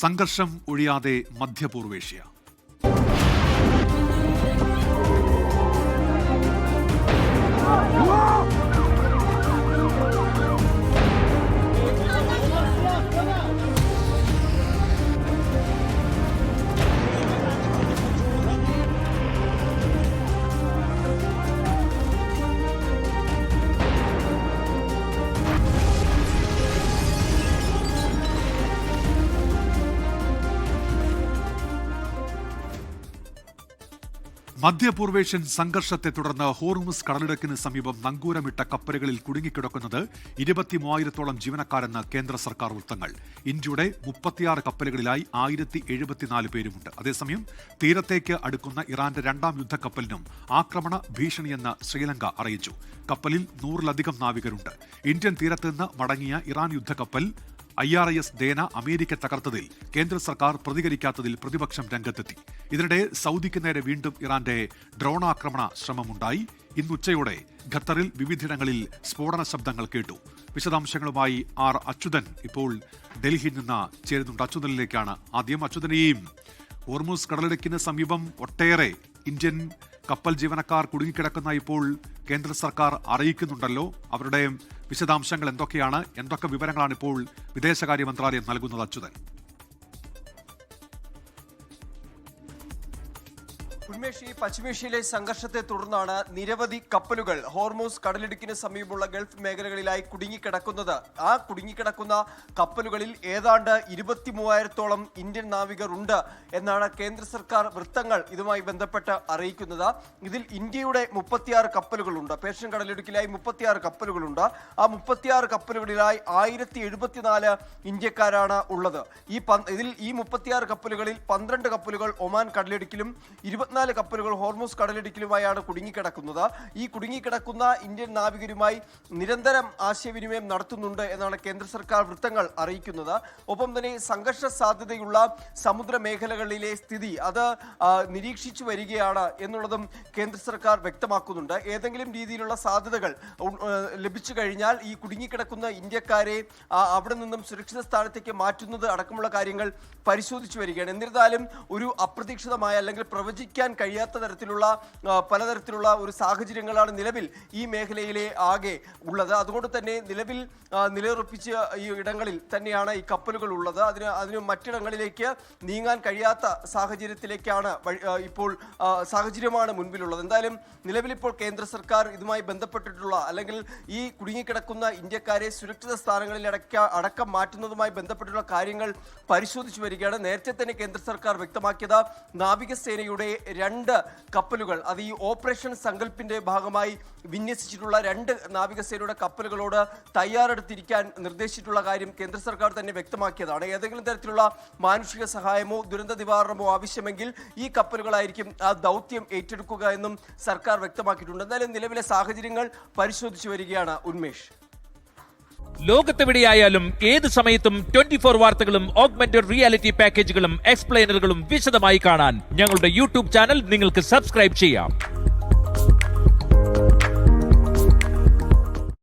സംഘർഷം ഒഴിയാതെ മധ്യപൂർവേഷ്യ. മധ്യപൂർവേഷ്യൻ സംഘർഷത്തെ തുടർന്ന് ഹോർമുസ് കടലിടുക്കിന് സമീപം നങ്കൂരമിട്ട കപ്പലുകളിൽ കുടുങ്ങിക്കിടക്കുന്നത് 23,000-ഓളം ജീവനക്കാരെന്ന് കേന്ദ്ര സർക്കാർ വൃത്തങ്ങൾ. ഇന്ത്യയുടെ 36 കപ്പലുകളിലായി 1,074 പേരുമുണ്ട്. അതേസമയം തീരത്തേക്ക് അടുക്കുന്ന ഇറാന്റെ രണ്ടാം യുദ്ധക്കപ്പലിനും ആക്രമണ ഭീഷണിയെന്ന് ശ്രീലങ്ക അറിയിച്ചു. കപ്പലിൽ 100-ലധികം നാവികരുണ്ട്. ഇന്ത്യൻ തീരത്ത് നിന്ന് മടങ്ങിയ ഇറാൻ യുദ്ധക്കപ്പൽ IRIS ദേന അമേരിക്ക തകർത്തതിൽ കേന്ദ്ര സർക്കാർ പ്രതികരിക്കാത്തതിൽ പ്രതിപക്ഷം രംഗത്തെത്തി. ഇതിനിടെ സൗദിക്ക് നേരെ വീണ്ടും ഇറാന്റെ ഡ്രോണാക്രമണ ശ്രമമുണ്ടായി. ഇന്നുച്ചയോടെ ഖത്തറിൽ വിവിധയിടങ്ങളിൽ സ്ഫോടന ശബ്ദങ്ങൾ കേട്ടു. വിശദാംശങ്ങളുമായി ആർ അച്യുതൻ ഇപ്പോൾ ഡൽഹിയിൽ നിന്ന് ചേരുന്നുണ്ട്. അച്യുതനിലേക്കാണ് ആദ്യം. അച്യുതൻ, ഈ ഹോർമുസ് കടലിടുക്കിന് സമീപം ഒട്ടേറെ ഇന്ത്യൻ കപ്പൽ ജീവനക്കാർ കുടുങ്ങിക്കിടക്കുന്ന ഇപ്പോൾ കേന്ദ്ര സർക്കാർ അറിയിക്കുന്നുണ്ടല്ലോ. അവരുടെ വിശദാംശങ്ങൾ എന്തൊക്കെയാണ്? എന്തൊക്കെ വിവരങ്ങളാണ് ഇപ്പോൾ വിദേശകാര്യ മന്ത്രാലയം നൽകുന്നത്? അച്യുതൻ. ഉന്മേഷ്, പശ്ചിമേഷ്യയിലെ സംഘർഷത്തെ തുടർന്നാണ് നിരവധി കപ്പലുകൾ ഹോർമുസ് കടലിടുക്കിന് സമീപമുള്ള ഗൾഫ് മേഖലകളിലായി കുടുങ്ങിക്കിടക്കുന്നത്. ആ കുടുങ്ങിക്കിടക്കുന്ന കപ്പലുകളിൽ ഏതാണ്ട് 23,000-ഓളം ഇന്ത്യൻ നാവികർ ഉണ്ട് എന്നാണ് കേന്ദ്ര സർക്കാർ വൃത്തങ്ങൾ ഇതുമായി ബന്ധപ്പെട്ട് അറിയിക്കുന്നത്. ഇതിൽ ഇന്ത്യയുടെ 36 കപ്പലുകളുണ്ട്. പേർഷ്യൻ കടലിടുക്കിലായി 36 കപ്പലുകളുണ്ട്. ആ 36 കപ്പലുകളിലായി 1,074 ഇന്ത്യക്കാരാണ് ഉള്ളത്. ഇതിൽ ഈ 36 കപ്പലുകളിൽ 12 കപ്പലുകൾ ഒമാൻ കടലിടുക്കിലും 24 കപ്പലുകൾ ഹോർമുസ് കടലിടുക്കിലുമായാണ് കുടുങ്ങിക്കിടക്കുന്നത്. ഈ കുടുങ്ങിക്കിടക്കുന്ന ഇന്ത്യൻ നാവികരുമായി നിരന്തരം ആശയവിനിമയം നടത്തുന്നുണ്ട് എന്നാണ് കേന്ദ്ര സർക്കാർ വൃത്തങ്ങൾ അറിയിക്കുന്നത്. ഒപ്പം തന്നെ സംഘർഷ സാധ്യതയുള്ള സമുദ്ര മേഖലകളിലെ സ്ഥിതി അത് നിരീക്ഷിച്ചു വരികയാണ് എന്നുള്ളതും കേന്ദ്ര സർക്കാർ വ്യക്തമാക്കുന്നുണ്ട്. ഏതെങ്കിലും രീതിയിലുള്ള സാധ്യതകൾ ലഭിച്ചു കഴിഞ്ഞാൽ ഈ കുടുങ്ങിക്കിടക്കുന്ന ഇന്ത്യക്കാരെ അവിടെ നിന്നും സുരക്ഷിത സ്ഥാനത്തേക്ക് മാറ്റുന്നത് അടക്കമുള്ള കാര്യങ്ങൾ പരിശോധിച്ചു വരികയാണ്. എന്നിരുന്നാലും ഒരു അപ്രതീക്ഷിതമായ അല്ലെങ്കിൽ പ്രവചിക്കാൻ കഴിയാത്ത തരത്തിലുള്ള പലതരത്തിലുള്ള ഒരു സാഹചര്യങ്ങളാണ് നിലവിൽ ഈ മേഖലയിലെ ആകെ ഉള്ളത്. അതുകൊണ്ട് തന്നെ നിലവിൽ നിലയുറപ്പിച്ച ഈ ഇടങ്ങളിൽ തന്നെയാണ് ഈ കപ്പലുകൾ ഉള്ളത്. അതിന് മറ്റിടങ്ങളിലേക്ക് നീങ്ങാൻ കഴിയാത്ത സാഹചര്യത്തിലേക്കാണ് ഇപ്പോൾ സാഹചര്യമാണ് മുൻപിലുള്ളത്. എന്തായാലും നിലവിൽ ഇപ്പോൾ കേന്ദ്ര സർക്കാർ ഇതുമായി ബന്ധപ്പെട്ടിട്ടുള്ള അല്ലെങ്കിൽ ഈ കുടുങ്ങിക്കിടക്കുന്ന ഇന്ത്യക്കാരെ സുരക്ഷിത സ്ഥാനങ്ങളിൽ അടക്കം മാറ്റുന്നതുമായി ബന്ധപ്പെട്ടുള്ള കാര്യങ്ങൾ പരിശോധിച്ചു വരികയാണ്. നേരത്തെ തന്നെ കേന്ദ്ര സർക്കാർ വ്യക്തമാക്കിയത് നാവികസേനയുടെ 2 കപ്പലുകൾ, അത് ഈ ഓപ്പറേഷൻ സങ്കല്പിന്റെ ഭാഗമായി വിന്യസിച്ചിട്ടുള്ള 2 നാവികസേനയുടെ കപ്പലുകളോട് തയ്യാറെടുത്തിരിക്കാൻ നിർദ്ദേശിച്ചിട്ടുള്ള കാര്യം കേന്ദ്ര സർക്കാർ തന്നെ വ്യക്തമാക്കിയതാണ്. ഏതെങ്കിലും തരത്തിലുള്ള മാനുഷിക സഹായമോ ദുരന്ത നിവാരണമോ ആവശ്യമെങ്കിൽ ഈ കപ്പലുകളായിരിക്കും ആ ദൗത്യം ഏറ്റെടുക്കുക എന്നും സർക്കാർ വ്യക്തമാക്കിയിട്ടുണ്ട്. എന്തായാലും നിലവിലെ സാഹചര്യങ്ങൾ പരിശോധിച്ചു വരികയാണ്. ഉന്മേഷ്, ലോകത്തെവിടെയായാലും ഏത് സമയത്തും 24 വാർത്തകളും ഓഗ്മെന്റഡ് റിയാലിറ്റി പാക്കേജുകളും എക്സ്പ്ലെയിനറുകളും വിശദമായി കാണാൻ ഞങ്ങളുടെ യൂട്യൂബ് ചാനൽ നിങ്ങൾക്ക് സബ്സ്ക്രൈബ് ചെയ്യാം.